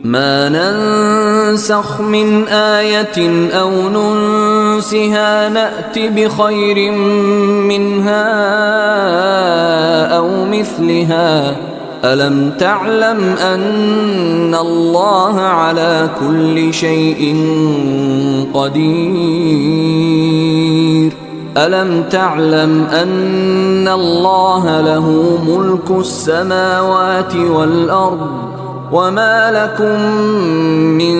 ما ننسخ من آية أو ننسها نأت بخير منها أو مثلها ألم تعلم أن الله على كل شيء قدير ألم تعلم أن الله له ملك السماوات والأرض وما لكم من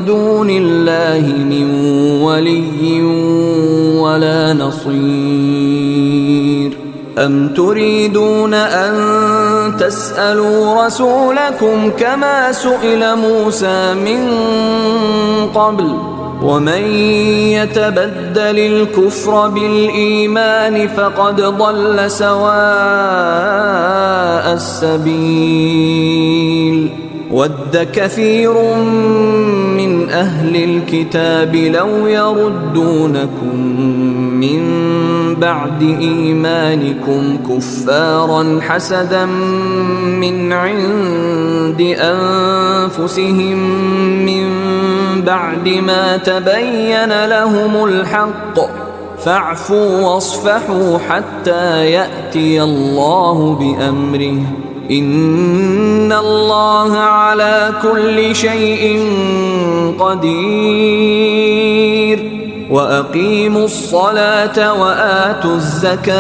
دون الله من ولي ولا نصير أم تريدون أن تسألوا رسولكم كما سئل موسى من قبل ومن يتبدل الكفر بالإيمان فقد ضل سواء السبيل ود كثير من أهل الكتاب لو يردونكم من بعد إيمانكم كفارا حسدا من عند أنفسهم من بعد ما تبين لهم الحق فاعفوا واصفحوا حتى يأتي الله بأمره إن الله على كل شيء قدير وأقيموا الصلاة وآتوا الزكاة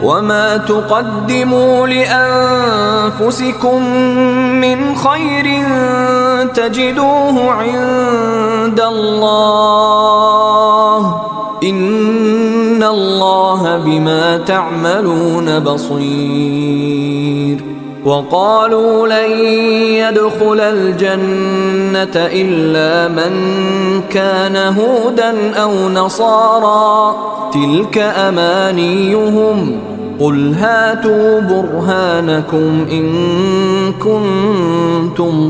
وما تقدموا لأنفسكم من خير تجدوه عند الله إن الله بما تعملون بصير وقالوا لن يدخل الجنة إلا من كان هودا أو نصارى تلك أمانيهم قل هاتوا برهانكم إن كنتم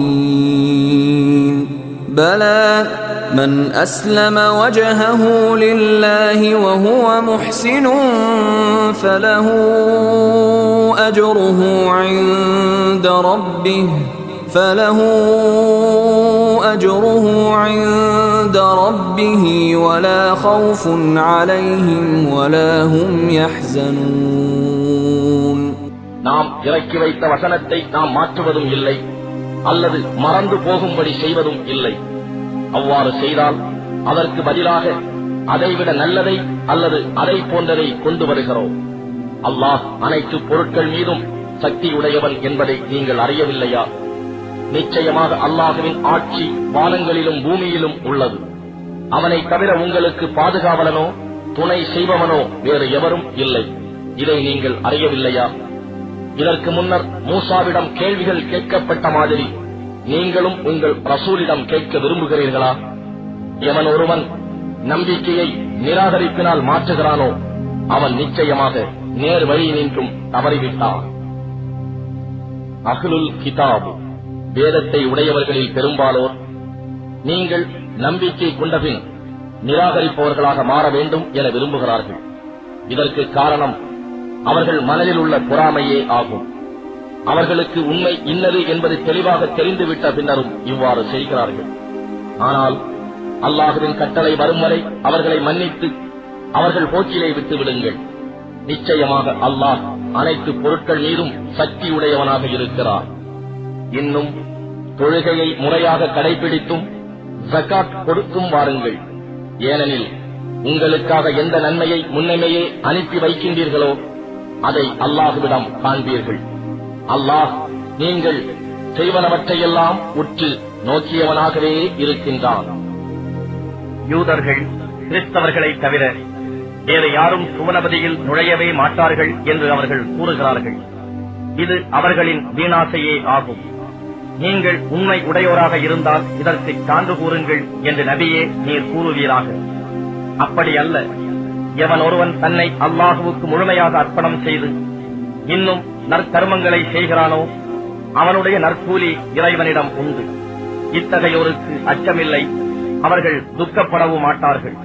صادقين بلى من أسلم وجهه لله وهو محسن فله أجره عند ربه ولا خوف عليهم ولا هم يحزنون. நாம் இறக்கி வைத்த வசனத்தை நாம் மாற்றுவதும் இல்லை அல்லது மறந்து போகும்படி செய்வதும் இல்லை. அவ்வாறு செய்தால் அதற்கு பதிலாக அதைவிட நல்லதை அல்லது அதை போன்றதை கொண்டு வருகிறோம். அல்லாஹ் அனைத்து பொருட்கள் மீதும் சக்தியுடையவன் என்பதை நீங்கள் அறியவில்லையா? நிச்சயமாக அல்லாஹுவின் ஆட்சி வானங்களிலும் பூமியிலும் உள்ளது. அவனை தவிர உங்களுக்கு பாதுகாவலனோ துணை செய்பவனோ வேறு எவரும் இல்லை. இதை நீங்கள் அறியவில்லையா? இதற்கு முன்னர் மூசாவிடம் கேள்விகள் கேட்கப்பட்ட மாதிரி நீங்களும் உங்கள் ரசூலிடம் கேட்க விரும்புகிறீர்களா? எவன் ஒருவன் நம்பிக்கையை நிராகரிப்பினால் மாற்றுகிறானோ அவன் நிச்சயமாக நேர் வழியினின்றும் தவறிவிட்டான். அஹ்லுல் கிதாப் வேதத்தை உடையவர்களில் பெரும்பாலோர் நீங்கள் நம்பிக்கை கொண்டபின் நிராகரிப்பவர்களாக மாற வேண்டும் என விரும்புகிறார்கள். இதற்கு காரணம் அவர்கள் மனதில் உள்ள பொறாமையே ஆகும். அவர்களுக்கு உண்மை இன்னது என்பது தெளிவாக தெரிந்துவிட்ட பின்னரும் இவ்வாறு செய்கிறார்கள். ஆனால் அல்லாஹுவின் கட்டளை வரும் வரை அவர்களை மன்னித்து அவர்கள் போக்கிலே விட்டு விடுங்கள். நிச்சயமாக அல்லாஹ் அனைத்து பொருட்கள் மீதும் சக்தியுடையவனாக இருக்கிறார். இன்னும் தொழுகையை முறையாக கடைபிடித்தும் ஜகாத் கொடுத்தும் வாருங்கள். ஏனெனில் உங்களுக்காக எந்த நன்மையை முன்னமேயே அனுப்பி வைக்கின்றீர்களோ அதை அல்லாஹுவிடம் காண்பீர்கள். அல்லாஹ் நீங்கள் செய்வனவற்றையெல்லாம் உற்று நோக்கியவனாகவே இருக்கின்றான். யூதர்கள் கிறிஸ்தவர்களை தவிர வேறு யாரும் சுவனபதியில் நுழையவே மாட்டார்கள் என்று அவர்கள் கூறுகிறார்கள். இது அவர்களின் வீணாசையே ஆகும். நீங்கள் உண்மை உடையோராக இருந்தால் இதற்கு சான்று கூறுங்கள் என்று நபியே நீர் கூறுவீராக. அப்படி அல்ல. எவன் ஒருவன் தன்னை அல்லாஹுவுக்கு முழுமையாக அர்ப்பணம் செய்து இன்னும் நற்கர்மங்களை செய்கிறானோ அவனுடைய நற்கூலி இறைவனிடம் உண்டு. இத்தகையோருக்கு அச்சமில்லை, அவர்கள் துக்கப்படவும் மாட்டார்கள்.